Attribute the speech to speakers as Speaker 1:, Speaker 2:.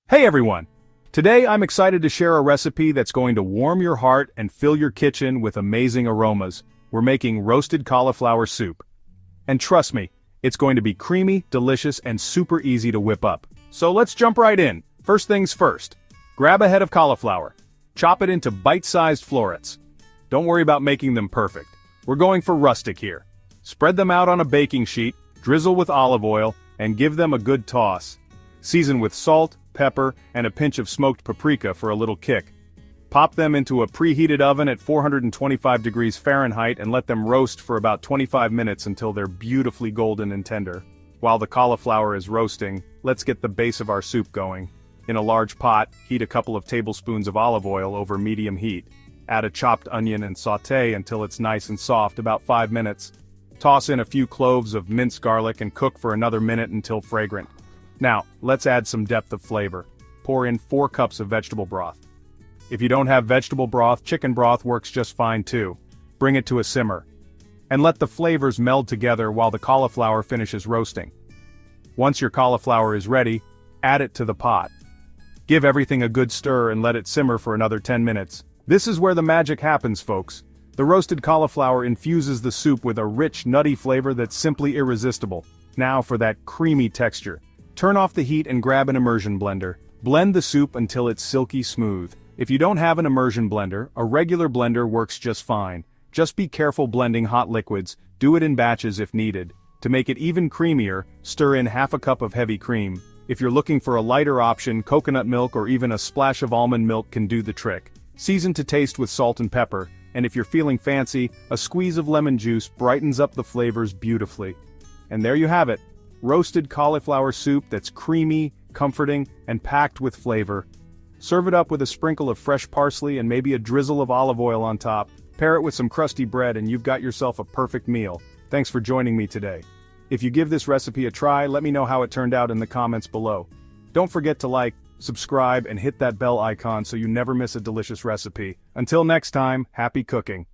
Speaker 1: Hey everyone! Today I'm excited to share a recipe that's going to warm your heart and fill your kitchen with amazing aromas. We're making roasted cauliflower soup. And trust me, it's going to be creamy, delicious, and super easy to whip up. So let's jump right in. First things first. Grab a head of cauliflower. Chop it into bite-sized florets. Don't worry about making them perfect. We're going for rustic here. Spread them out on a baking sheet, drizzle with olive oil, and give them a good toss. Season with salt, pepper, and a pinch of smoked paprika for a little kick. Pop them into a preheated oven at 425 degrees Fahrenheit and let them roast for about 25 minutes until they're beautifully golden and tender. While the cauliflower is roasting, let's get the base of our soup going. In a large pot, heat a couple of tablespoons of olive oil over medium heat. Add a chopped onion and sauté until it's nice and soft, about 5 minutes. Toss in a few cloves of minced garlic and cook for another minute until fragrant. Now, let's add some depth of flavor. Pour in 4 cups of vegetable broth. If you don't have vegetable broth, chicken broth works just fine too. Bring it to a simmer. And let the flavors meld together while the cauliflower finishes roasting. Once your cauliflower is ready, add it to the pot. Give everything a good stir and let it simmer for another 10 minutes. This is where the magic happens, folks. The roasted cauliflower infuses the soup with a rich, nutty flavor that's simply irresistible. Now for that creamy texture. Turn off the heat and grab an immersion blender. Blend the soup until it's silky smooth. If you don't have an immersion blender, a regular blender works just fine. Just be careful blending hot liquids, do it in batches if needed. To make it even creamier, stir in half a cup of heavy cream. If you're looking for a lighter option, coconut milk or even a splash of almond milk can do the trick. Season to taste with salt and pepper, and if you're feeling fancy, a squeeze of lemon juice brightens up the flavors beautifully. And there you have it. Roasted cauliflower soup that's creamy, comforting, and packed with flavor. Serve it up with a sprinkle of fresh parsley and maybe a drizzle of olive oil on top. Pair it with some crusty bread and you've got yourself a perfect meal. Thanks for joining me today. If you give this recipe a try, let me know how it turned out in the comments below. Don't forget to like, subscribe, and hit that bell icon so you never miss a delicious recipe. Until next time, happy cooking.